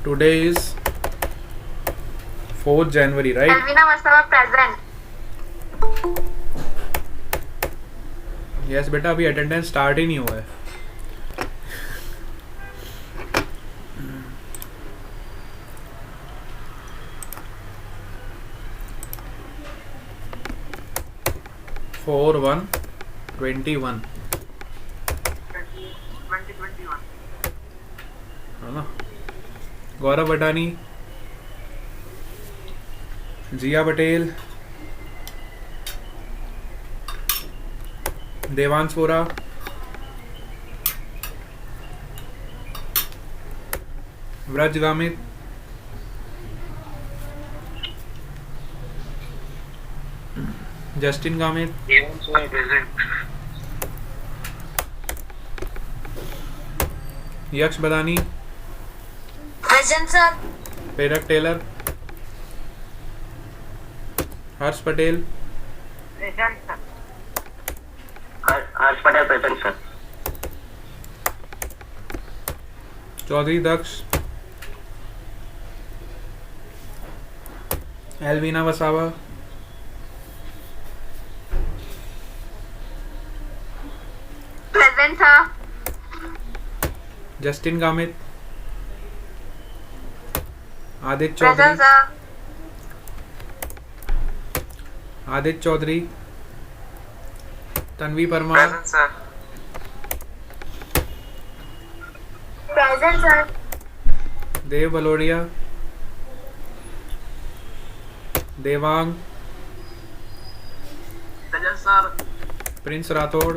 Today is 4th January, right? Elvina Masala present. Yes बेटा, अभी attendance start ही नहीं हुआ है. फोर 1/21 है ना. Gaurav Adani, Jiya Patel, Devansh Vora, Vraj Gamit, Justin Gamit, Yaksh Badani, Present sir. Prerak Tailor, Harsh Patel, Present sir. Harsh Patel present sir. Chaudhary Daksh, Elvina Vasava, Present sir. Justin Gamit, Aditya Present Chaudhary, sir. Aditya Chaudhary, Tanvi Parmar, present sir. Present sir. Dev Balodiya, Devang, present sir. Prince Rathod,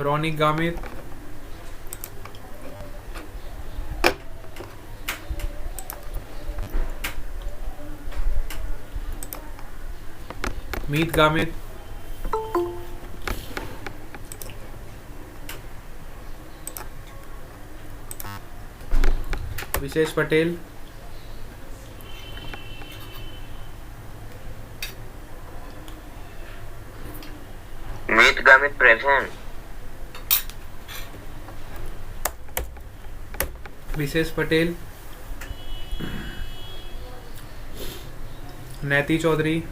Ronik Gamit, Meet Gamit, Vishesh Patel, Meet Gamit present. Vishesh Patel, Naiti Chaudhary,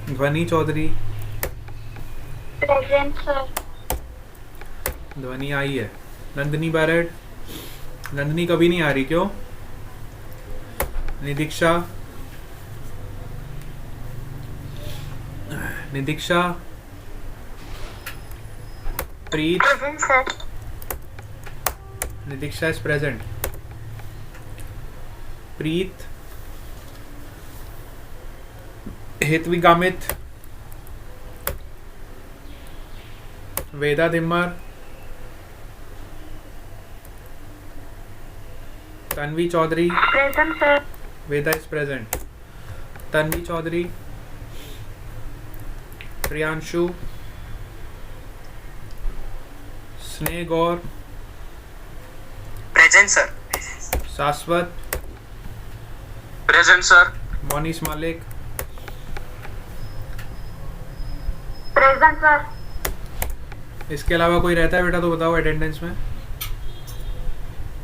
Dhvani Chaudhary. Present sir. ध्वनि आई है. Nandini Barrett, Nandini कभी नहीं आ रही, क्यों? Nidiksha, Nidiksha, Preet, Present sir. Nidiksha is present. Preet, Hetvi Gamit, Veda Dimmar, Tanvi Chaudhary, Present sir. Veda is present. Tanvi Chaudhary, Priyanshu, Sneh Gaur, present sir. Shashwat, present sir. Monish Malik, Present sir. इसके अलावा कोई रहता है बेटा तो बताओ अटेंडेंस में.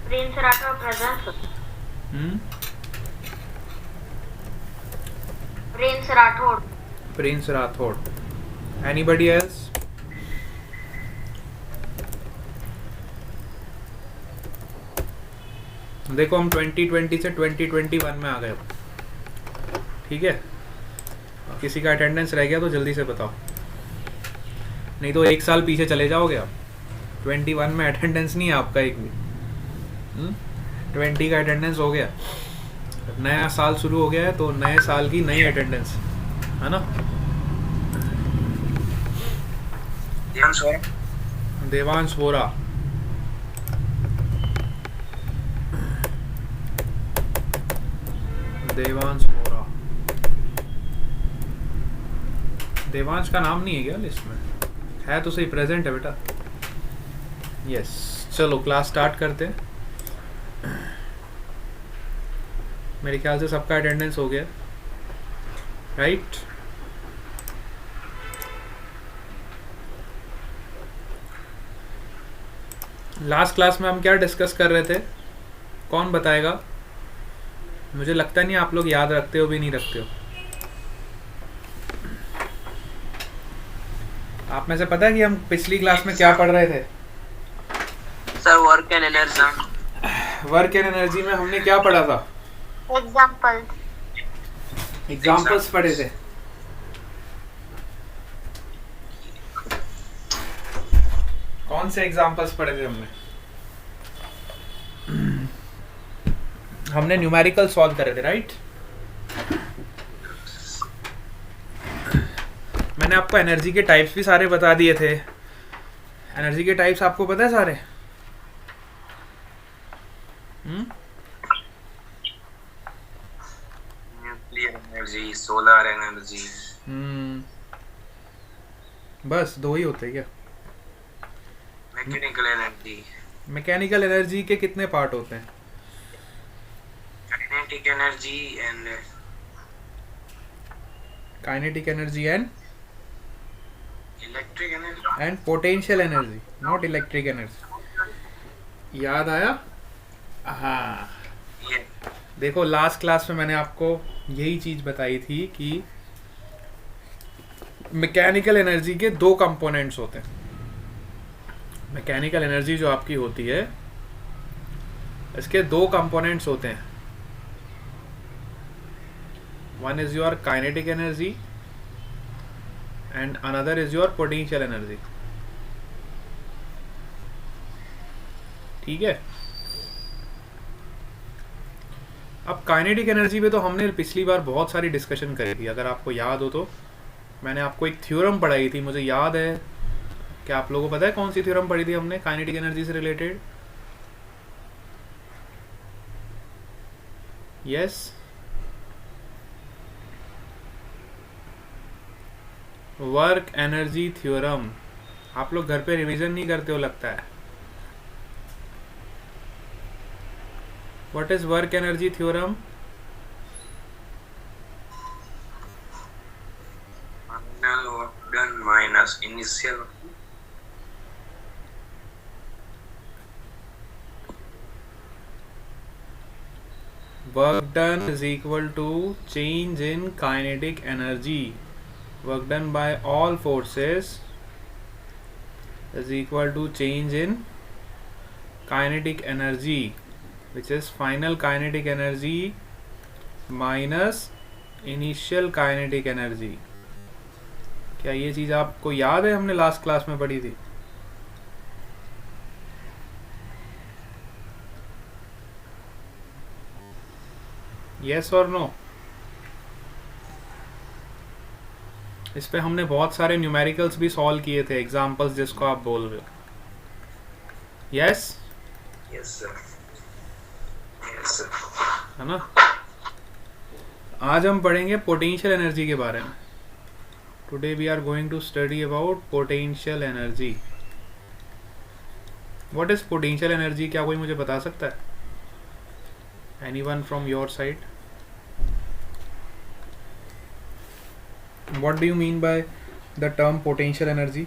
Prince Rathod present sir. Prince Rathod. Prince Rathore. Anybody else? देखो हम 2020 से 2021 में आ गए. ठीक है, किसी का अटेंडेंस रह गया तो जल्दी से बताओ, नहीं तो एक साल पीछे चले जाओगे आप. 21 में अटेंडेंस नहीं है आपका एक भी. 20 का अटेंडेंस हो गया, नया साल शुरू हो गया है तो नए साल की नई अटेंडेंस है ना. देवांश वोरा, देवांश वोरा. देवांश का नाम नहीं है क्या लिस्ट में? है तो सही, प्रेजेंट है बेटा. यस, चलो क्लास स्टार्ट करते हैं. मेरे ख्याल से सबका अटेंडेंस हो गया, राइट? लास्ट क्लास में हम क्या डिस्कस कर रहे थे, कौन बताएगा? मुझे लगता नहीं आप लोग याद रखते हो भी नहीं रखते हो। आप में से पता है कि हम पिछली क्लास में क्या पढ़ रहे थे? Sir work and energy. Work and energy में हमने क्या पढ़ा था? एग्जाम्पल। एग्जाम्पल्स पढ़े थे। कौन से एग्जाम्पल्स पढ़े थे हमने? हमने न्यूमेरिकल सॉल्व करे थे, राइट? मैंने आपको एनर्जी के टाइप्स भी सारे बता दिए थे। एनर्जी के टाइप्स आपको पता है सारे? Nuclear energy, solar energy. बस दो ही होते हैं क्या? Mechanical energy. मैकेनिकल एनर्जी के कितने पार्ट होते हैं? Kinetic energy and kinetic energy and electric energy and potential energy, not electric energy. याद आया? हाँ, ये देखो लास्ट क्लास में मैंने आपको यही चीज बताई थी कि मैकेनिकल एनर्जी के दो कंपोनेंट्स होते हैं। मैकेनिकल एनर्जी जो आपकी होती है, इसके दो कंपोनेंट्स होते हैं। One is your kinetic energy and another is your potential energy. ठीक है? अब काइनेटिक एनर्जी पे तो हमने पिछली बार बहुत सारी डिस्कशन करी थी, अगर आपको याद हो तो। मैंने आपको एक थ्योरम पढ़ाई थी, मुझे याद है। क्या आप लोगों को पता है कौन सी थ्योरम पढ़ी थी हमने काइनेटिक एनर्जी से related? Yes, work energy theorem. आप लोग घर पे रिवीजन नहीं करते हो लगता है। What is work energy theorem? Final work done minus initial. Work done is equal to change in kinetic energy. Work done by all forces is equal to change in kinetic energy, which is final kinetic energy minus initial kinetic energy. क्या ये चीज़ आपको याद है? हमने last class में पढ़ी थी। Yes और नो? इस पे हमने बहुत सारे न्यूमेरिकल्स भी सॉल्व किए थे, एग्जांपल्स जिसको आप बोल रहे हो। Yes? Yes sir, yes sir. है ना? आज हम पढ़ेंगे पोटेंशियल एनर्जी के बारे में। Today we are going to study about potential energy. What is potential energy? क्या कोई मुझे बता सकता है? Anyone from your side? What do you mean by the term potential energy?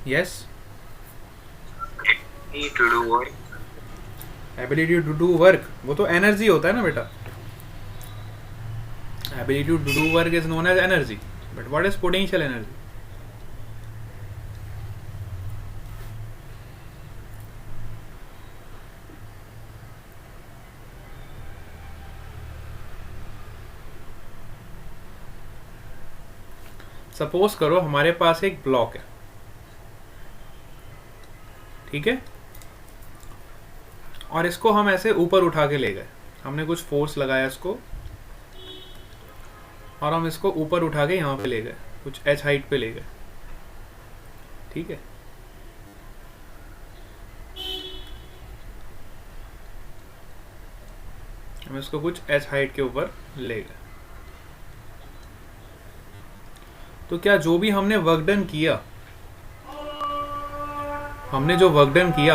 Yes? To do work. Ability to do work, वो तो energy होता है ना बेटा। Ability to do work is known as energy. But what is potential energy? Suppose करो हमारे पास एक block है, ठीक है, और इसको हम ऐसे ऊपर उठा के ले गए। हमने कुछ फोर्स लगाया इसको और हम इसको ऊपर उठा के यहाँ पे ले गए, कुछ h हाइट पे ले गए, ठीक है। हम इसको कुछ h हाइट के ऊपर ले गए। तो क्या जो भी हमने वर्क डन किया,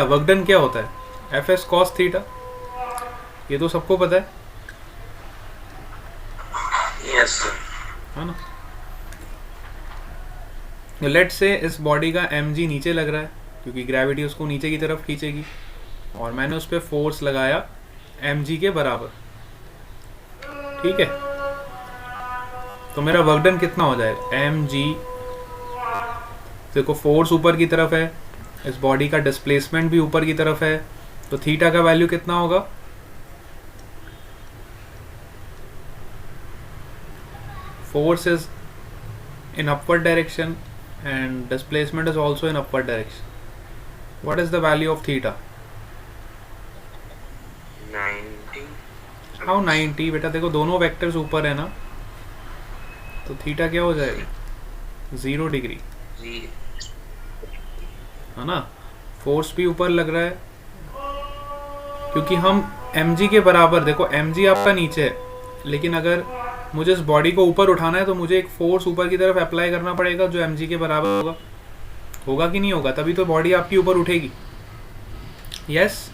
वर्क डन क्या होता है? fs cos थीटा, ये तो सबको पता है, Yes, sir. है ना। लेट से इस बॉडी का mg नीचे लग रहा है क्योंकि ग्रेविटी उसको नीचे की तरफ खींचेगी, और मैंने उस पर फोर्स लगाया mg के बराबर, ठीक है। तो मेरा वर्क डन कितना हो जाएगा? mg, देखो फोर्स ऊपर की तरफ है, इस बॉडी का डिस्प्लेसमेंट भी ऊपर की तरफ है, तो थीटा का वैल्यू कितना होगा? Force is in upward direction and displacement is also in upward direction. What is the value of theta? 90. How 90? बेटा देखो दोनों वेक्टर्स ऊपर है ना, तो थीटा क्या हो जाएगा? 0 डिग्री, G. है ना। फोर्स भी ऊपर लग रहा है क्योंकि हम mg के बराबर, देखो mg आपका नीचे है, लेकिन अगर मुझे इस बॉडी को ऊपर उठाना है तो मुझे एक फोर्स ऊपर की तरफ अप्लाई करना पड़ेगा जो mg के बराबर होगा कि नहीं होगा? तभी तो बॉडी आपकी ऊपर उठेगी। यस,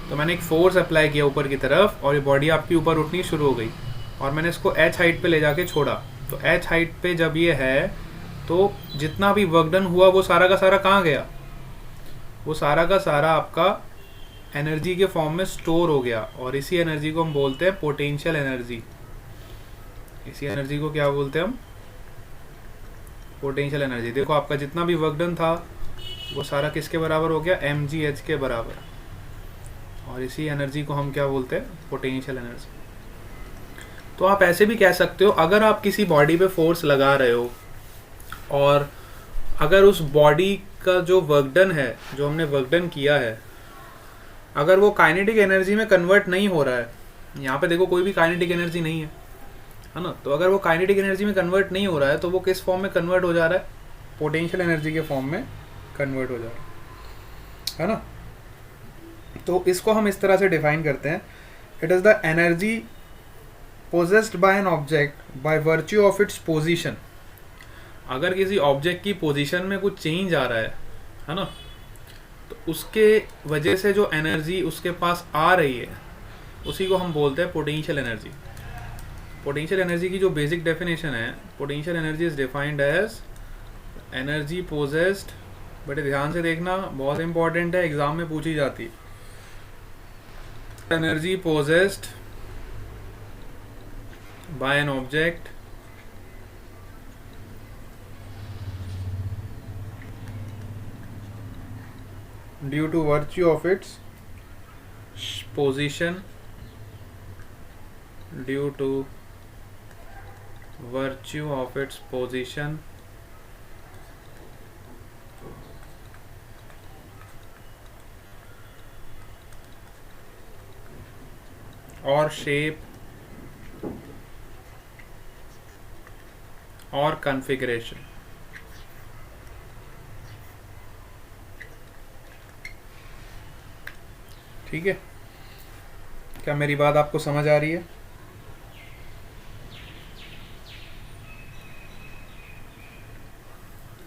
तो मैंने एक फोर्स अप्लाई किया ऊपर की तरफ और ये बॉडी आपकी ऊपर उठनी शुरू हो गई, और मैंने इसको h हाइट पे ले जाके छोड़ा। तो h हाइट पे जब ये है तो जितना भी वर्क डन हुआ वो सारा का सारा कहाँ गया? वो सारा का सारा आपका एनर्जी के फॉर्म में स्टोर हो गया, और इसी एनर्जी को हम बोलते हैं पोटेंशियल एनर्जी। इसी एनर्जी को क्या बोलते हैं हम? Potential energy. देखो आपका जितना भी वर्क डन था वो सारा किसके बराबर हो गया? mgh के बराबर, और इसी एनर्जी को हम क्या बोलते हैं? Potential energy. तो आप ऐसे भी कह सकते हो, अगर आप किसी बॉडी पे फोर्स लगा रहे हो और अगर उस बॉडी का जो वर्क डन है, जो हमने वर्क डन किया है, अगर वो काइनेटिक एनर्जी में कन्वर्ट नहीं हो रहा है, यहाँ पे देखो कोई भी काइनेटिक एनर्जी नहीं है ना, तो अगर वो काइनेटिक एनर्जी में कन्वर्ट नहीं हो रहा है तो वो किस फॉर्म में कन्वर्ट हो जा रहा है? पोटेंशियल एनर्जी के फॉर्म में कन्वर्ट हो जा रहा है ना। तो इसको हम इस तरह से डिफाइन करते हैं, it is the energy possessed by an object by virtue of its position. अगर किसी ऑब्जेक्ट की पोजीशन में कुछ चेंज आ रहा है ना, तो उसके वजह से जो एनर्जी उसके पास आ रही है उसी को हम बोलते हैं पोटेंशियल एनर्जी। पोटेंशियल एनर्जी की जो बेसिक डेफिनेशन है, potential energy is defined as energy possessed, बड़े ध्यान से देखना, बहुत इंपॉर्टेंट है, एग्जाम में पूछी जाती है। Energy possessed by an object due to virtue of its position, due to virtue of its position or shape or configuration। ठीक है, क्या मेरी बात आपको समझ आ रही है?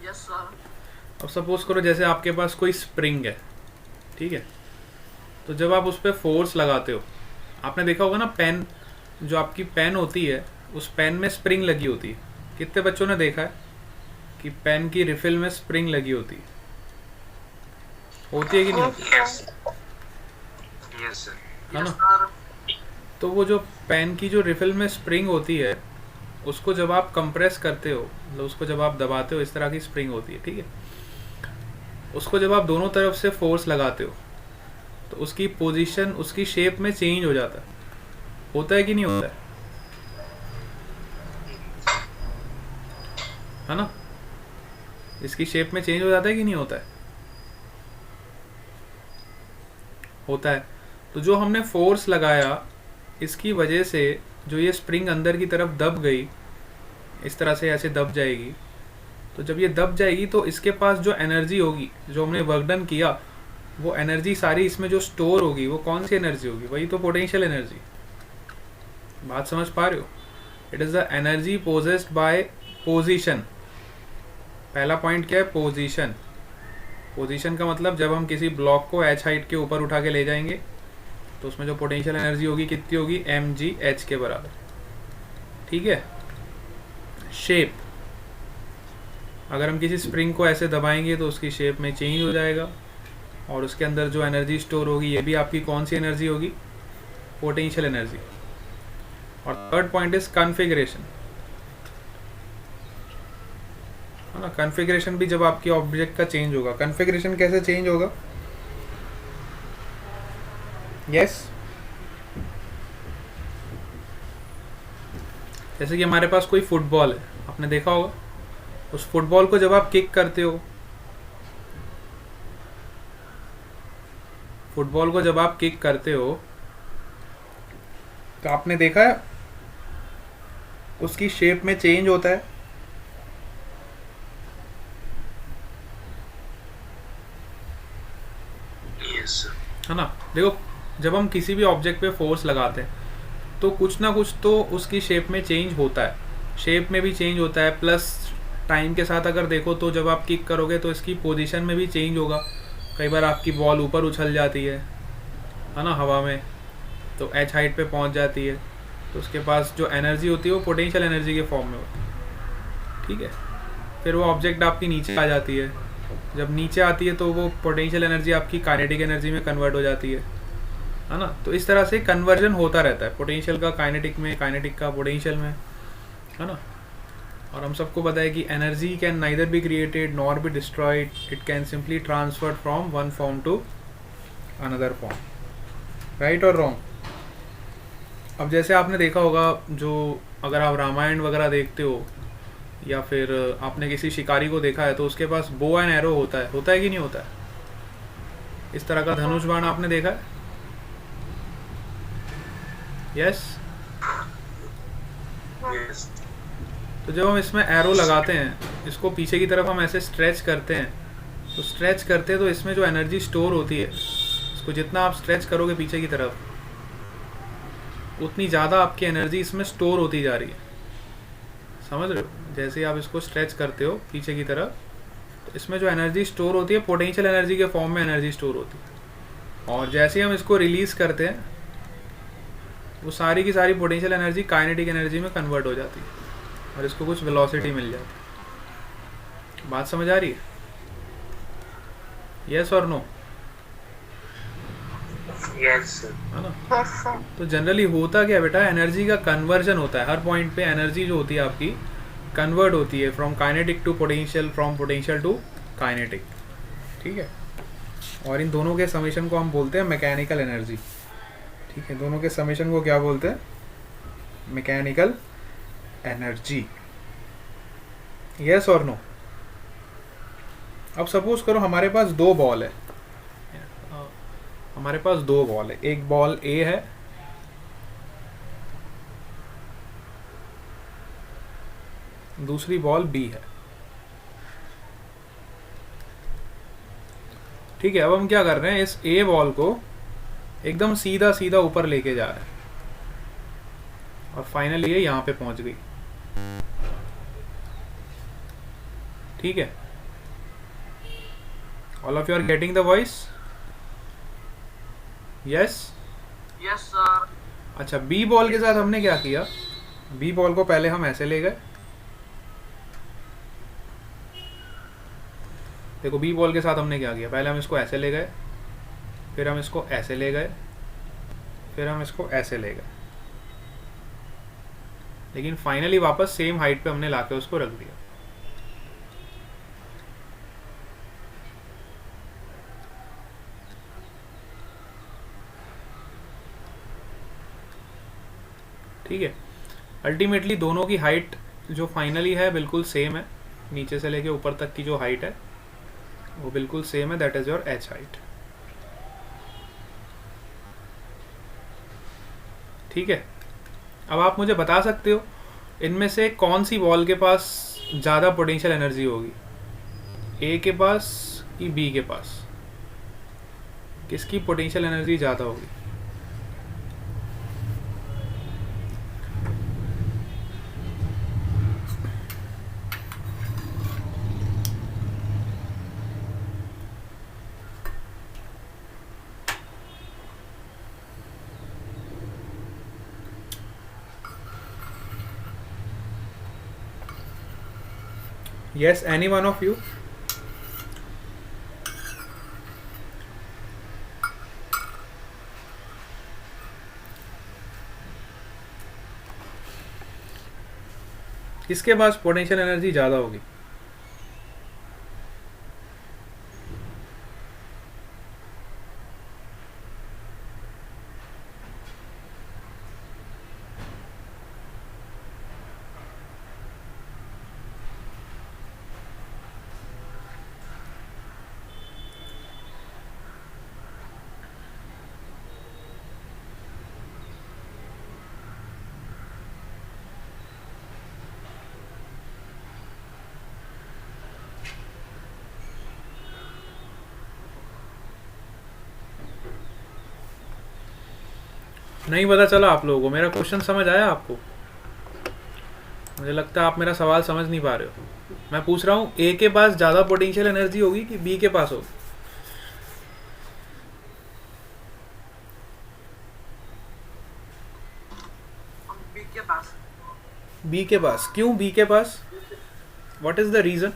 Yes sir. अब सपोज करो जैसे आपके पास कोई स्प्रिंग है, ठीक है, तो जब आप उस पर फोर्स लगाते हो, आपने देखा होगा ना, पेन, जो आपकी पेन होती है उस पेन में स्प्रिंग लगी होती है। कितने बच्चों ने देखा है कि पेन की रिफिल में स्प्रिंग लगी होती है? होती है कि नहीं होती? Yes. Yes, sir. है ना। सर तो वो जो पेन की जो रिफिल में स्प्रिंग होती है उसको जब आप कंप्रेस करते हो, मतलब उसको जब आप दबाते हो, इस तरह की स्प्रिंग होती है, ठीक है, उसको जब आप दोनों तरफ से फोर्स लगाते हो तो उसकी पोजीशन, उसकी शेप में चेंज हो जाता है। होता है कि नहीं होता है ना? इसकी शेप में चेंज हो जाता है कि नहीं होता है? होता है। तो जो हमने फोर्स लगाया, इसकी वजह से जो ये स्प्रिंग अंदर की तरफ दब गई, इस तरह से ऐसे दब जाएगी, तो जब ये दब जाएगी तो इसके पास जो एनर्जी होगी, जो हमने वर्क डन किया, वो एनर्जी सारी इसमें जो स्टोर होगी वो कौन सी एनर्जी होगी? वही तो पोटेंशियल एनर्जी। बात समझ पा रहे हो? It is the energy possessed by position. पहला पॉइंट क्या है? पोजीशन। पोजीशन का मतलब जब हम किसी ब्लॉक को h हाइट के ऊपर उठा के ले जाएंगे तो उसमें जो पोटेंशियल एनर्जी होगी कितनी होगी? mgh के बराबर। ठीक है। शेप, अगर हम किसी स्प्रिंग को ऐसे दबाएंगे तो उसकी शेप में चेंज हो जाएगा और उसके अंदर जो एनर्जी स्टोर होगी ये भी आपकी कौन सी एनर्जी होगी? Potential energy. और थर्ड पॉइंट इज कॉन्फ़िगरेशन, है ना। कॉन्फ़िगरेशन भी जब आपकी ऑब्जेक्ट का चेंज होगा। कॉन्फ़िगरेशन कैसे चेंज होगा? यस, जैसे कि हमारे पास कोई फुटबॉल है, आपने देखा होगा। उस फुटबॉल को जब आप किक करते हो, फुटबॉल को जब आप किक करते हो तो आपने देखा है उसकी शेप में चेंज होता है। Yes, sir. है ना। देखो, जब हम किसी भी ऑब्जेक्ट पे फोर्स लगाते हैं तो कुछ ना कुछ तो उसकी शेप में चेंज होता है। शेप में भी चेंज होता है, प्लस टाइम के साथ अगर देखो तो जब आप किक करोगे तो इसकी पोजीशन में भी चेंज होगा। कई बार आपकी बॉल ऊपर उछल जाती है ना, हवा में, तो h हाइट पे पहुंच जाती है, तो उसके पास जो एनर्जी होती है वो पोटेंशियल एनर्जी के फॉर्म में होती है। ठीक है। फिर वो ऑब्जेक्ट आपकी नीचे आ जाती है। जब नीचे आती है तो वो पोटेंशियल एनर्जी आपकी काइनेटिक एनर्जी में कन्वर्ट हो जाती है ना। तो इस तरह से कन्वर्जन होता रहता है, पोटेंशियल का काइनेटिक में, काइनेटिक का पोटेंशियल में, है ना। और हम सबको पता है कि energy can neither be created nor be destroyed, it can simply transfer from one form to another form. Right और रॉन्ग? अब जैसे आपने देखा होगा, जो अगर आप रामायण वगैरह देखते हो या फिर आपने किसी शिकारी को देखा है तो उसके पास बो एंड एरो होता है कि नहीं होता है? इस तरह का धनुष बाण आपने देखा है? यस। Yes. तो जब हम इसमें एरो लगाते हैं, इसको पीछे की तरफ हम ऐसे स्ट्रेच करते हैं, तो स्ट्रेच करते हैं तो इसमें जो एनर्जी स्टोर होती है, इसको जितना आप स्ट्रेच करोगे पीछे की तरफ उतनी ज़्यादा आपकी एनर्जी इसमें स्टोर होती जा रही है। समझ रहे हो? जैसे आप इसको स्ट्रेच करते हो पीछे की तरफ तो इसमें जो एनर्जी स्टोर होती है पोटेंशियल एनर्जी के फॉर्म में एनर्जी स्टोर होती है। और जैसे ही हम इसको रिलीज़ करते हैं वो सारी की सारी पोटेंशियल एनर्जी काइनेटिक एनर्जी में कन्वर्ट हो जाती है और इसको कुछ वेलोसिटी मिल जाती है। बात समझ आ रही है? यस और नो? Yes, sir. है ना। Yes sir. तो जनरली होता क्या बेटा, एनर्जी का कन्वर्जन होता है। हर पॉइंट पे एनर्जी जो होती है आपकी कन्वर्ट होती है from kinetic to potential, from potential to kinetic. ठीक है। और इन दोनों के समेशन को हम बोलते हैं मैकेनिकल एनर्जी। ठीक है। दोनों के समेशन को क्या बोलते हैं? Mechanical energy. यस और नो? अब सपोज करो हमारे पास दो बॉल है, हमारे पास दो बॉल है। एक बॉल ए है, दूसरी बॉल बी है। ठीक है। अब हम क्या कर रहे हैं, इस ए बॉल को एकदम सीधा सीधा ऊपर लेके जा रहे हैं और फाइनली ये यहां पे पहुंच गई। ठीक है। All of you are getting the voice? Yes. Yes, sir. अच्छा, बी बॉल के साथ हमने क्या किया, बी बॉल को पहले हम ऐसे ले गए। देखो, बी बॉल के साथ हमने क्या किया, पहले हम इसको ऐसे ले गए, फिर हम इसको ऐसे ले गए, फिर हम इसको ऐसे ले गए, लेकिन फाइनली वापस सेम हाइट पे हमने लाके उसको रख दिया। ठीक है। अल्टीमेटली दोनों की हाइट जो फाइनली है बिल्कुल सेम है, नीचे से लेके ऊपर तक की जो हाइट है वो बिल्कुल सेम है, that is your H height. ठीक है। अब आप मुझे बता सकते हो इनमें से कौन सी बॉल के पास ज़्यादा पोटेंशियल एनर्जी होगी, ए के पास कि बी के पास? किसकी पोटेंशियल एनर्जी ज़्यादा होगी? Yes, any one of you? किसके पास पोटेंशियल एनर्जी ज़्यादा होगी? नहीं पता चला आप लोगों को? मेरा क्वेश्चन समझ आया आपको? मुझे लगता है आप मेरा सवाल समझ नहीं पा रहे हो। मैं पूछ रहा हूँ ए के पास ज़्यादा पोटेंशियल एनर्जी होगी कि बी के पास होगी? बी के पास। बी के पास। क्यों बी के पास? What is the reason?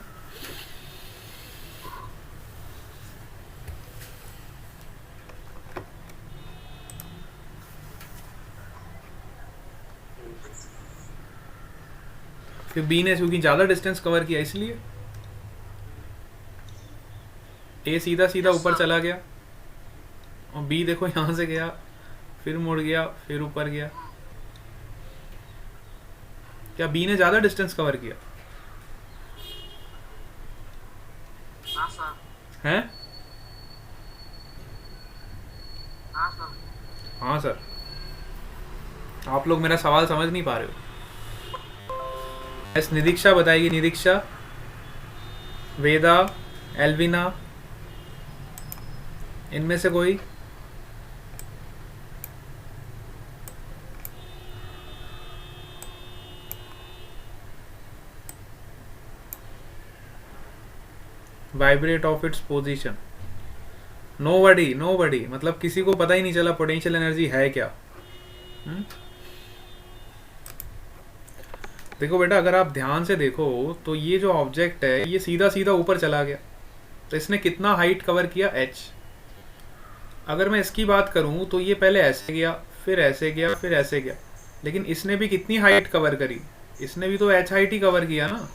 कि बी ने क्योंकि ज़्यादा डिस्टेंस कवर किया इसलिए। ए सीधा सीधा ऊपर चला गया और बी देखो यहाँ से गया, फिर मुड़ गया, फिर ऊपर गया। क्या बी ने ज़्यादा डिस्टेंस कवर किया? हाँ सर। हैं? हाँ सर। हाँ सर। आप लोग मेरा सवाल समझ नहीं पा रहे हो। एस निदीक्षा बताएगी। निदीक्षा, वेदा, एल्विना, इनमें से कोई? Vibrate of its position. Nobody, nobody, मतलब किसी को पता ही नहीं चला पोटेंशियल एनर्जी है क्या। देखो बेटा, अगर आप ध्यान से देखो तो ये जो ऑब्जेक्ट है ये सीधा सीधा ऊपर चला गया, तो इसने कितना हाइट कवर किया? h। अगर मैं इसकी बात करूं तो ये पहले ऐसे गया, फिर ऐसे गया, फिर ऐसे गया, लेकिन इसने भी कितनी हाइट कवर करी? इसने भी तो h हाइट ही कवर किया ना।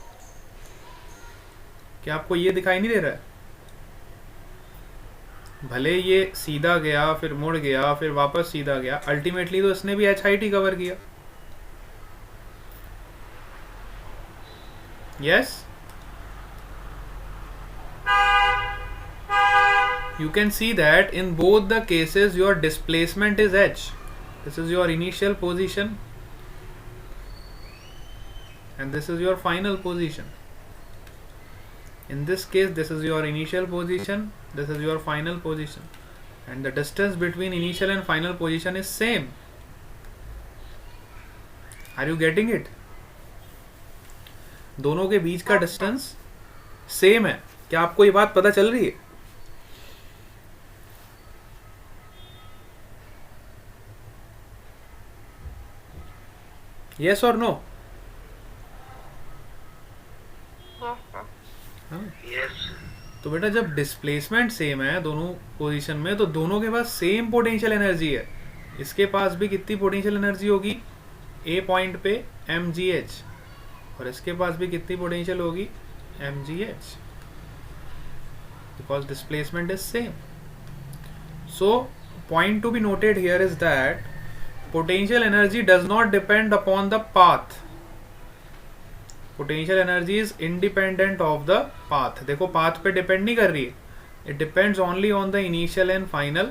क्या आपको ये दिखाई नहीं दे रहा है? भले ये सीधा गया, फिर मुड़ गया, फिर वापस सीधा गया, अल्टीमेटली तो इसने भी h हाइट ही कवर किया। Yes, you can see that in both the cases your displacement is h. This is your initial position and this is your final position. In this case this is your initial position, this is your final position, and the distance between initial and final position is same. Are you getting it? दोनों के बीच का distance same है। क्या आपको ये बात पता चल रही है? यस और नो? Yes. तो बेटा जब डिस्प्लेसमेंट सेम है दोनों पोजीशन में, तो दोनों के पास सेम पोटेंशियल एनर्जी है। इसके पास भी कितनी पोटेंशियल एनर्जी होगी ए पॉइंट पे? mgh। और इसके पास भी कितनी पोटेंशियल होगी? mgh, because displacement is same. So point to be noted here is that potential energy does not depend upon the path. Potential energy is independent of the path. देखो path पे depend नहीं कर रही है, it depends only on the initial and final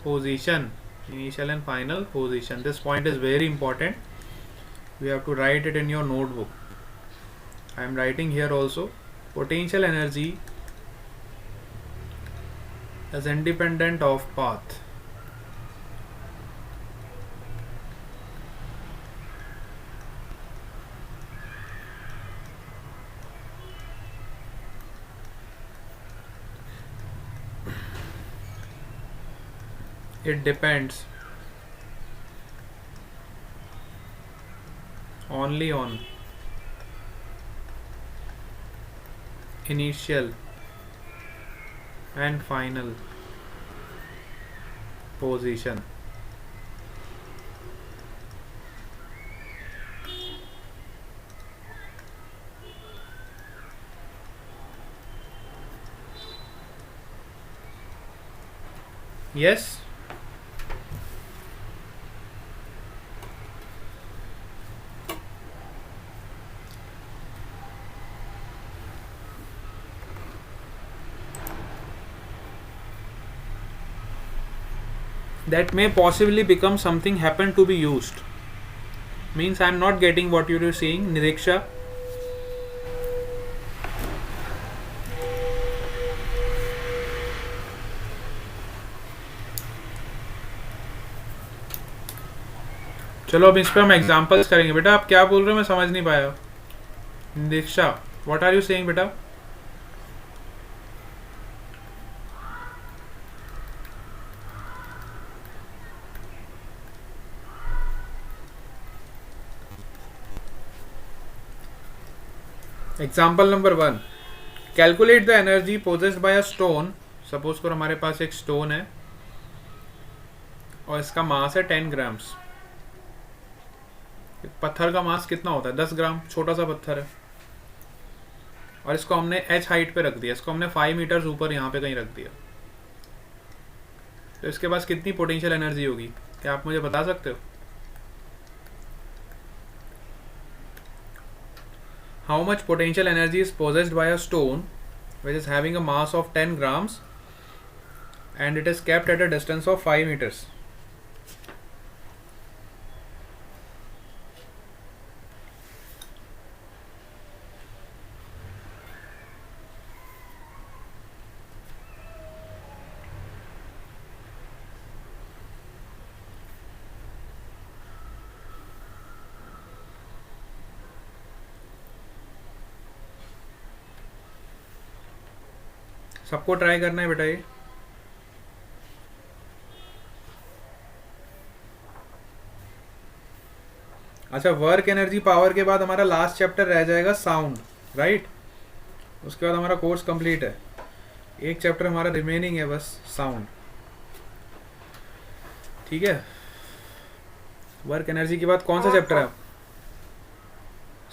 position. Initial and final position. This point is very important. We have to write it in your notebook. I am writing here also. Potential energy is independent of path. It depends only on initial and final position. Yes. That may possibly become something happen to be used. Means I am not getting what you are saying, Niriksha. चलो अब इस पर हम examples करेंगे। बेटा आप क्या बोल रहे हो, मैं समझ नहीं पाया। दीक्षा, व्हाट आर यू सेइंग बेटा? Example number 1, calculate the energy possessed by a stone. Suppose करो हमारे पास एक स्टोन है और इसका मास है 10 ग्राम्स। पत्थर का मास कितना होता है? 10 ग्राम। छोटा सा पत्थर है और इसको हमने h हाइट पे रख दिया, इसको हमने 5 मीटर्स ऊपर यहाँ पे कहीं रख दिया, तो इसके पास कितनी पोटेंशियल एनर्जी होगी? क्या आप मुझे बता सकते हो? How much potential energy is possessed by a stone which is having a mass of 10 grams and it is kept at a distance of 5 meters? सबको ट्राई करना है बेटा ये। अच्छा, वर्क एनर्जी पावर के बाद हमारा लास्ट चैप्टर रह जाएगा साउंड, राइट? उसके बाद हमारा कोर्स कंप्लीट है। एक चैप्टर हमारा रिमेनिंग है बस, साउंड। ठीक है, वर्क एनर्जी के बाद कौन सा चैप्टर है?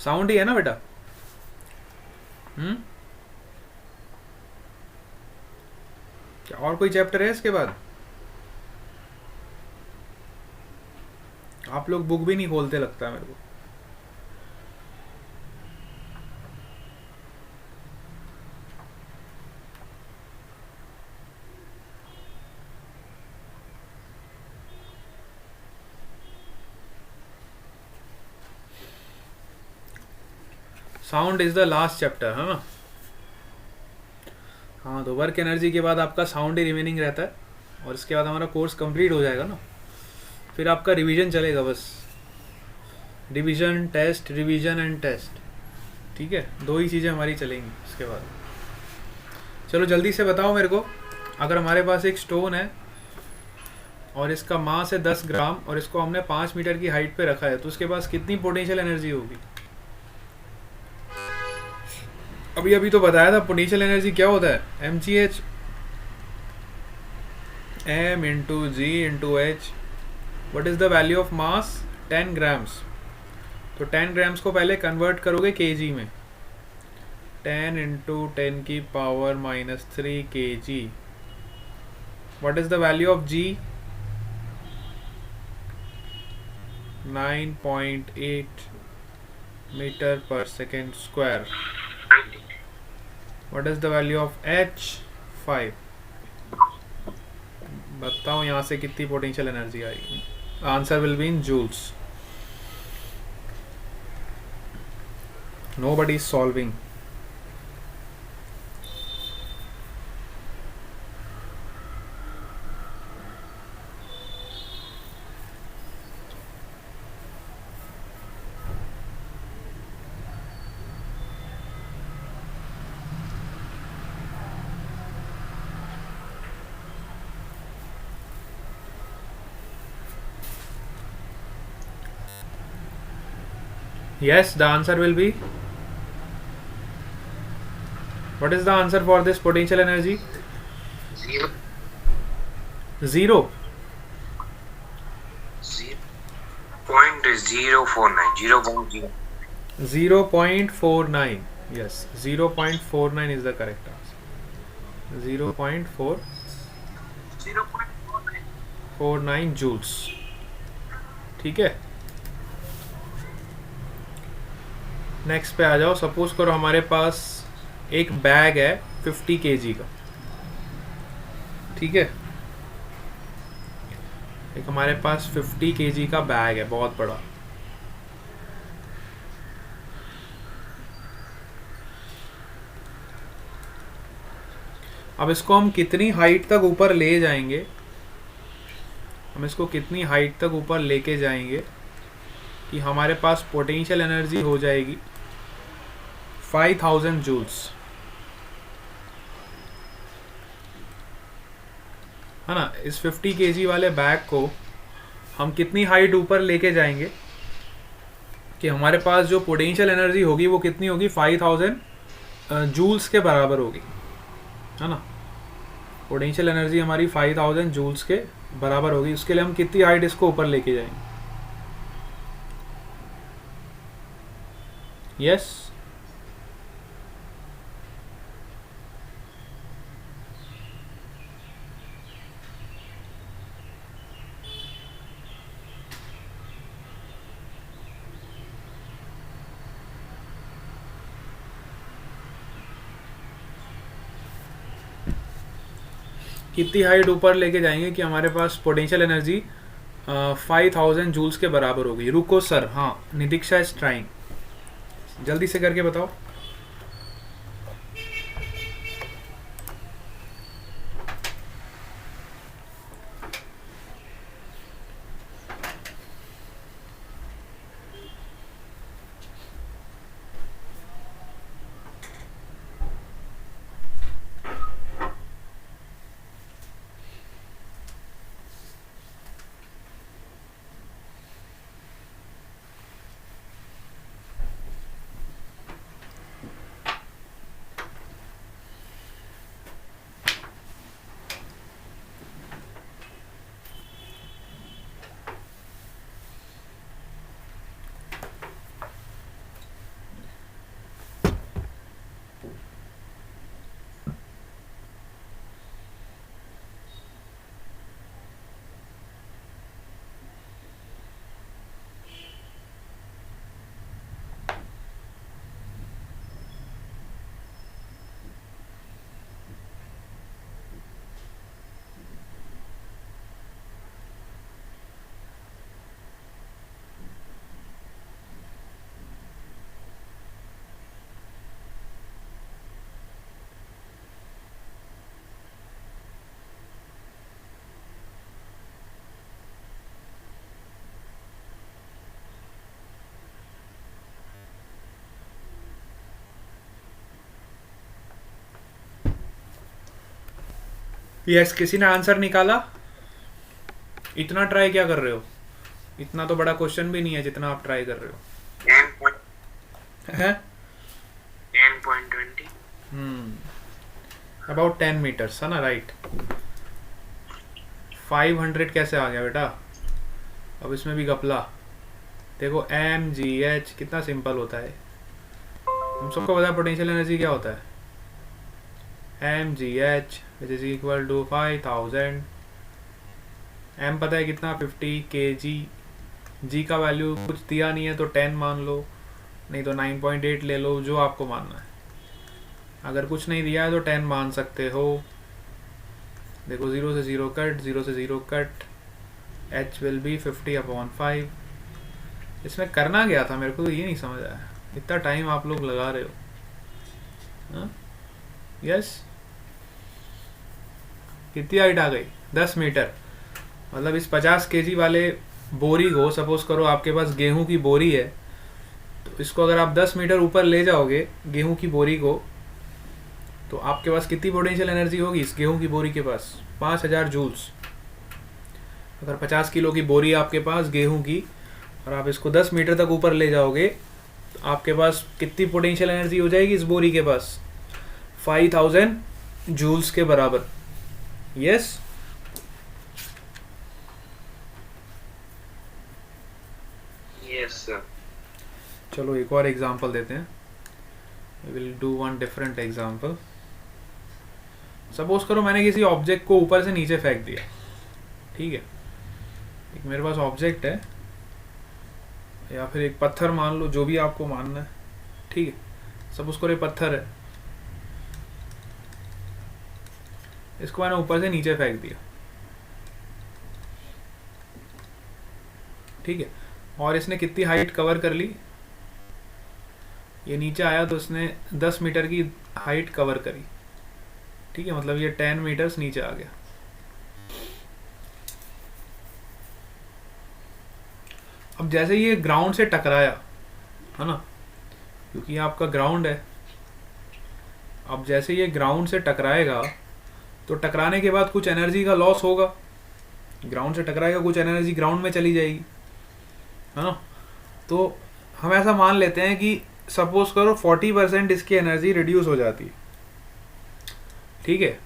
साउंड ही है ना बेटा? क्या और कोई चैप्टर है इसके बाद? आप लोग बुक भी नहीं खोलते लगता है मेरे को। Sound is the last chapter, है ना? हाँ, तो वर्क एनर्जी के बाद आपका साउंड ही रिमेनिंग रहता है और इसके बाद हमारा कोर्स कंप्लीट हो जाएगा ना। फिर आपका रिवीजन चलेगा बस, revision test, revision and test. ठीक है, 2 ही चीज़ें हमारी चलेंगी इसके बाद। चलो जल्दी से बताओ मेरे को, अगर हमारे पास एक स्टोन है और इसका मास है 10 ग्राम और इसको हमने 5 मीटर की हाइट पे रखा है, तो उसके पास कितनी पोटेंशियल एनर्जी होगी? अभी अभी तो बताया था पोटेंशियल एनर्जी क्या होता है, mgh, m into G into H. What is the value of mass? 10 grams. तो 10 ग्राम्स को पहले कन्वर्ट करोगे kg में, 10 इंटू 10 की power -3 kg। What is the value of g? 9.8 metre per second square. What is the value of H? 5। बताओ यहाँ से कितनी पोटेंशियल एनर्जी आएगी? Answer will be in joules. Nobody is solving. Yes, the answer will be, What is the answer for this potential energy? 0. 0. 0.049. 0.49. Yes, 0.49 is the correct answer. 0.449 0.49. joules. ठीक है. Next पे आ जाओ. Suppose करो हमारे पास एक bag है 50 kg का. ठीक है. एक हमारे पास 50 kg का बैग है, बहुत बड़ा. अब इसको हम कितनी हाइट तक ऊपर ले जाएंगे, हम इसको कितनी हाइट तक ऊपर लेके जाएंगे कि हमारे पास पोटेंशियल एनर्जी हो जाएगी 5000 जूल्स, है ना. इस 50 kg वाले बैग को हम कितनी हाइट ऊपर लेके जाएंगे कि हमारे पास जो पोटेंशियल एनर्जी होगी वो कितनी होगी, 5000 जूल्स के बराबर होगी, है ना. पोटेंशियल एनर्जी हमारी 5000 जूल्स के बराबर होगी. उसके लिए हम कितनी हाइट इसको ऊपर लेके जाएंगे. यस. कितनी हाइट ऊपर लेके जाएंगे कि हमारे पास पोटेंशियल एनर्जी 5000 जूल्स के बराबर होगी. रुको सर. हाँ, निदीक्षा इज ट्राइंग. जल्दी से करके बताओ. यस, किसी ने आंसर निकाला. इतना ट्राई क्या कर रहे हो. इतना तो बड़ा क्वेश्चन भी नहीं है जितना आप ट्राई कर रहे हो. 10.20. अबाउट 10 मीटर्स, है ना. राइट. 500 कैसे आ गया बेटा. अब इसमें भी घपला. देखो mgh कितना सिंपल होता है. हम सबको पता है पोटेंशियल एनर्जी क्या होता है. mgh which is equal to 5000. m पता है कितना, 50 kg. g का वैल्यू कुछ दिया नहीं है तो 10 मान लो, नहीं तो 9.8 ले लो, जो आपको मानना है. अगर कुछ नहीं दिया है तो 10 मान सकते हो. देखो 0 से 0 कट, 0 से 0 कट. h will be 50/5. इसमें करना क्या था मेरे को तो ये नहीं समझ आया. इतना टाइम आप लोग लगा रहे हो. यस. कितनी हाइट आ गई, 10 मीटर. मतलब इस 50 kg वाले बोरी को, सपोज करो आपके पास गेहूं की बोरी है, तो इसको अगर आप 10 मीटर ऊपर ले जाओगे गेहूं की बोरी को, तो आपके पास कितनी पोटेंशियल एनर्जी होगी इस गेहूं की बोरी के पास, 5000 जूल्स. अगर 50 किलो की बोरी है आपके पास गेहूं की, और आप इसको 10 मीटर तक ऊपर ले जाओगे, तो आपके पास कितनी पोटेंशियल एनर्जी हो जाएगी इस बोरी के पास, 5000 जूल्स के बराबर। Yes Yes, sir. चलो एक और एग्जांपल देते हैं। Will do one different example. Suppose करो मैंने किसी ऑब्जेक्ट को ऊपर से नीचे फेंक दिया, ठीक है। एक मेरे पास ऑब्जेक्ट है या फिर एक पत्थर मान लो, जो भी आपको मानना है, ठीक है। सपोज करो ये पत्थर है, इसको मैंने ऊपर से नीचे फेंक दिया, ठीक है। और इसने कितनी हाइट कवर कर ली, ये नीचे आया तो इसने 10 मीटर की हाइट कवर करी, ठीक है। मतलब ये 10 मीटर्स नीचे आ गया। अब जैसे ये ग्राउंड से टकराया, है ना, क्योंकि ये आपका ग्राउंड है। अब जैसे ये ग्राउंड से टकराएगा तो टकराने के बाद कुछ एनर्जी का लॉस होगा। ग्राउंड से टकराएगा, कुछ एनर्जी ग्राउंड में चली जाएगी, है ना। तो हम ऐसा मान लेते हैं कि सपोज करो 40% इसकी एनर्जी रिड्यूस हो जाती है, ठीक है।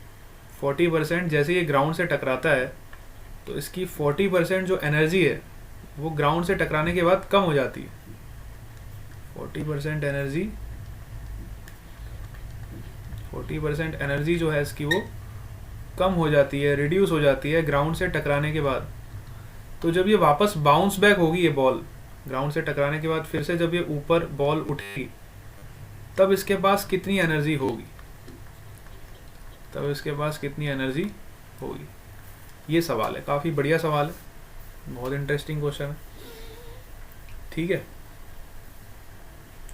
40% जैसे ये ग्राउंड से टकराता है तो इसकी 40% जो एनर्जी है वो ग्राउंड से टकराने के बाद कम हो जाती है। 40% एनर्जी जो है इसकी वो कम हो जाती है, रिड्यूस हो जाती है ग्राउंड से टकराने के बाद। तो जब ये वापस बाउंस बैक होगी, ये बॉल ग्राउंड से टकराने के बाद फिर से जब ये ऊपर बॉल उठेगी, तब इसके पास कितनी एनर्जी होगी, ये सवाल है। काफ़ी बढ़िया सवाल है, बहुत इंटरेस्टिंग क्वेश्चन है, ठीक है।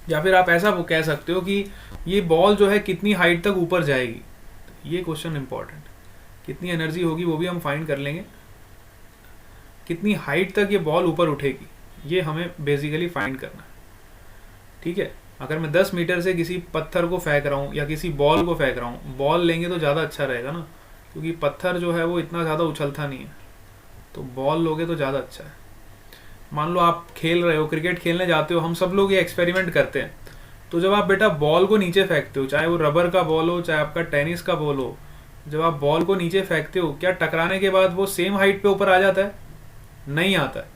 या फिर आप ऐसा कह सकते हो कि ये बॉल जो है कितनी हाइट तक ऊपर जाएगी। ये क्वेश्चन इंपॉर्टेंट, कितनी एनर्जी होगी वो भी हम फाइंड कर लेंगे, कितनी हाइट तक ये बॉल ऊपर उठेगी ये हमें बेसिकली फाइंड करना है, ठीक है। अगर मैं 10 मीटर से किसी पत्थर को फेंक रहा हूँ या किसी बॉल को फेंक रहा हूँ, बॉल लेंगे तो ज़्यादा अच्छा रहेगा ना, क्योंकि पत्थर जो है वो इतना ज़्यादा उछलता नहीं है, तो बॉल लोगे तो ज़्यादा अच्छा है। मान लो आप खेल रहे हो, क्रिकेट खेलने जाते हो, हम सब लोग ये एक्सपेरिमेंट करते हैं। तो जब आप बेटा बॉल को नीचे फेंकते हो, चाहे वो रबर का बॉल हो चाहे आपका टेनिस का बॉल हो, जब आप बॉल को नीचे फेंकते हो, क्या टकराने के बाद वो सेम हाइट पे ऊपर आ जाता है? नहीं आता है।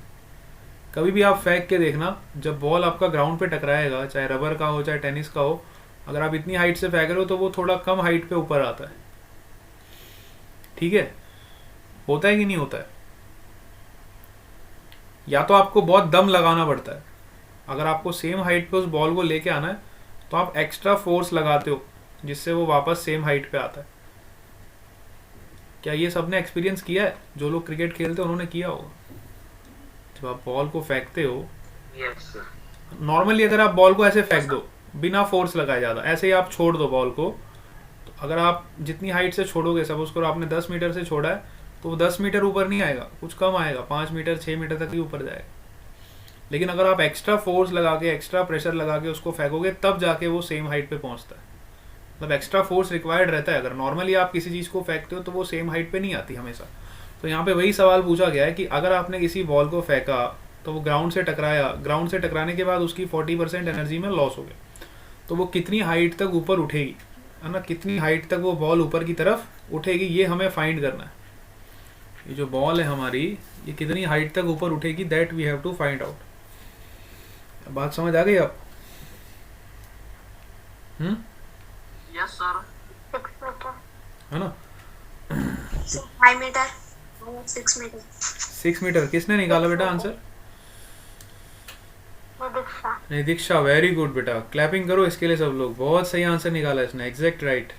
कभी भी आप फेंक के देखना, जब बॉल आपका ग्राउंड पे टकराएगा, चाहे रबर का हो चाहे टेनिस का हो, अगर आप इतनी हाइट से फेंक रहे हो तो वो थोड़ा कम हाइट पे ऊपर आता है, ठीक है। होता है कि नहीं होता है? या तो आपको बहुत दम लगाना पड़ता है, अगर आपको सेम हाइट पे उस बॉल को लेके आना है तो आप एक्स्ट्रा फोर्स लगाते हो जिससे वो वापस सेम हाइट पे आता है। क्या ये सबने एक्सपीरियंस किया है? जो लोग क्रिकेट खेलते हैं उन्होंने किया होगा। जब आप बॉल को फेंकते हो, Yes, sir. नॉर्मली अगर आप बॉल को ऐसे फेंक दो बिना फोर्स लगाए, ज़्यादा ऐसे ही आप छोड़ दो बॉल को, तो अगर आप जितनी हाइट से छोड़ोगे, सपोज करो आपने 10 मीटर से छोड़ा है, तो वो 10 मीटर ऊपर नहीं आएगा, कुछ कम आएगा, 5 मीटर 6 मीटर तक ही ऊपर जाएगा। लेकिन अगर आप एक्स्ट्रा फोर्स लगा के, एक्स्ट्रा प्रेशर लगा के उसको फेंकोगे, तब जाके वो सेम हाइट पे पहुंचता है। मतलब एक्स्ट्रा फोर्स रिक्वायर्ड रहता है। अगर नॉर्मली आप किसी चीज़ को फेंकते हो तो वो सेम हाइट पे नहीं आती हमेशा। तो यहाँ पे वही सवाल पूछा गया है कि अगर आपने किसी बॉल को फेंका तो वो ग्राउंड से टकराया, ग्राउंड से टकराने के बाद उसकी 40% एनर्जी में लॉस हो गया, तो वो कितनी हाइट तक ऊपर उठेगी, है ना, कितनी हाइट तक वो बॉल ऊपर की तरफ उठेगी, ये हमें फाइंड करना है। ये जो बॉल है हमारी, ये कितनी हाइट तक ऊपर उठेगी, that we have to find out. बात समझ आ गई आप? Yes, sir. 6 मीटर, है ना। 5 मीटर, 6 मीटर। 6 मीटर किसने निकाला बेटा आंसर? दीक्षा। निदीक्षा, वेरी गुड बेटा, क्लैपिंग करो इसके लिए सब लोग। बहुत सही आंसर निकाला इसने, एग्जैक्ट राइट,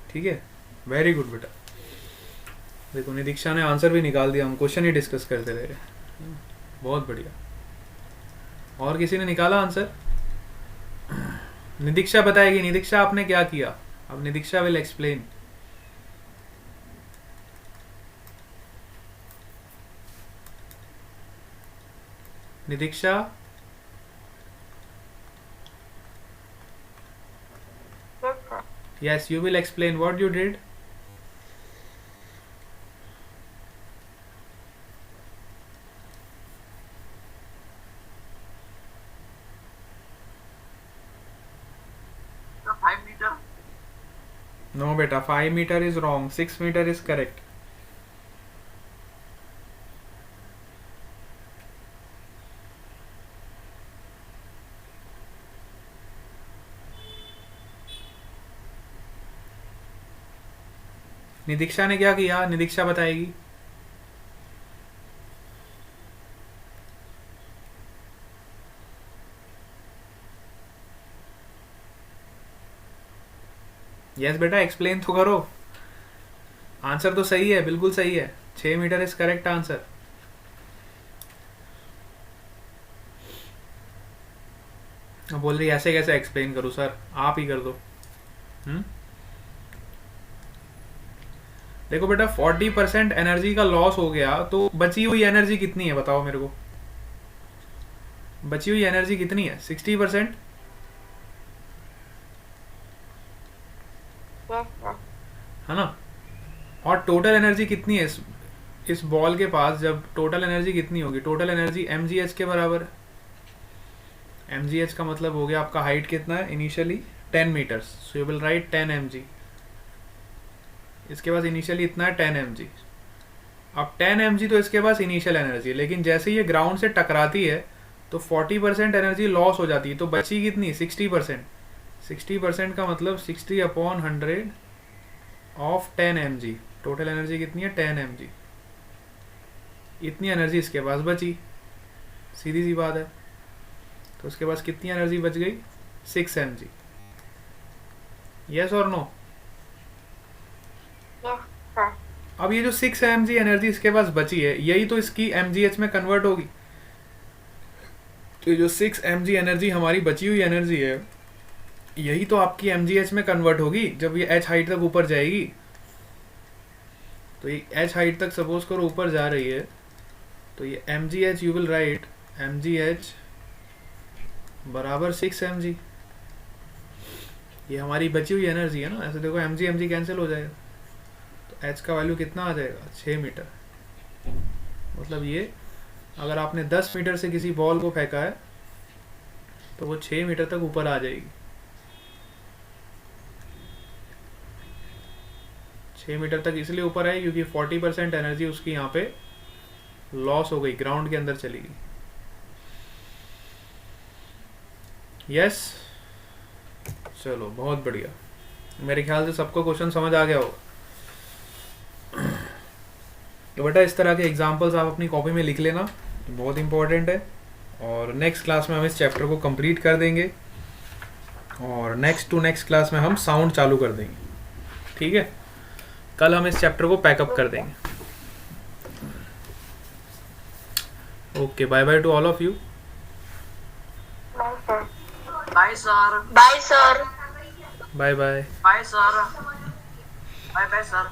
ठीक है, वेरी गुड बेटा। देखो निदीक्षा ने आंसर भी निकाल दिया, हम क्वेश्चन ही डिस्कस करते रहे, बहुत बढ़िया। और किसी ने निकाला आंसर? निदीक्षा बताएगी। निदीक्षा आपने क्या किया? अब Nidiksha will explain. Nidiksha, Yes, sir. yes, you will explain what you did. The 5 meter. No बेटा 5 metre is wrong, 6 metre is correct. Nidiksha ने क्या किया? निदीक्षा बताएगी. यस बेटा एक्सप्लेन तो करो. आंसर तो सही है, बिल्कुल सही है. 6 मीटर इज करेक्ट आंसर. बोल रही ऐसे कैसे एक्सप्लेन करूं सर, आप ही कर दो. देखो बेटा 40% एनर्जी का लॉस हो गया तो बची हुई एनर्जी कितनी है बताओ मेरे को. बची हुई एनर्जी कितनी है? 60%. Yes, sir. है ना. और टोटल एनर्जी कितनी है इस बॉल के पास? जब टोटल एनर्जी कितनी होगी? टोटल एनर्जी mgh के बराबर है. mgh का मतलब हो गया आपका हाइट कितना है initially 10 metres, so you will write 10 mg. इसके पास इनिशियली इतना है 10 mg. अब 10 mg तो इसके पास इनिशियल एनर्जी है, लेकिन जैसे ये ग्राउंड से टकराती है तो 40% एनर्जी लॉस हो जाती है. तो बची कितनी? 60%. 60% का मतलब 60/100 ऑफ 10 mg. टोटल एनर्जी कितनी है? 10 mg. इतनी एनर्जी इसके पास बची. सीधी सी बात है. तो उसके पास कितनी एनर्जी बच गई? 6 mg. यस और नो? Yes, sir. अब ये जो 6 mg एनर्जी इसके पास बची है, यही तो इसकी mgh में कन्वर्ट होगी. तो ये जो 6 mg एनर्जी हमारी बची हुई एनर्जी है, यही तो आपकी mgh में कन्वर्ट होगी जब ये h हाइट तक ऊपर जाएगी. तो ये h हाइट तक सपोज करो ऊपर जा रही है, तो ये mgh you will right mgh बराबर 6 mg. ये हमारी बची हुई एनर्जी है ना. ऐसे देखो mg mg कैंसिल हो जाएगा, तो h का वैल्यू कितना आ जाएगा? 6 मीटर. मतलब ये अगर आपने 10 मीटर से किसी बॉल को फेंका है तो वो 6 मीटर तक ऊपर आ जाएगी. 6 मीटर तक इसलिए ऊपर आई क्योंकि 40% एनर्जी उसकी यहाँ पे लॉस हो गई, ग्राउंड के अंदर चली गई. यस चलो बहुत बढ़िया. मेरे ख्याल से सबको क्वेश्चन समझ आ गया होगा. तो बेटा इस तरह के एग्जांपल्स आप अपनी कॉपी में लिख लेना, बहुत इंपॉर्टेंट है. और नेक्स्ट क्लास में हम इस चैप्टर को कंप्लीट कर देंगे और नेक्स्ट टू नेक्स्ट क्लास में हम साउंड चालू कर देंगे. ठीक है, कल हम इस चैप्टर को पैकअप कर देंगे. Okay, bye bye to all of you. Bye, sir. Bye, sir. Bye, sir. Bye bye. Bye, sir. Bye, bye, sir.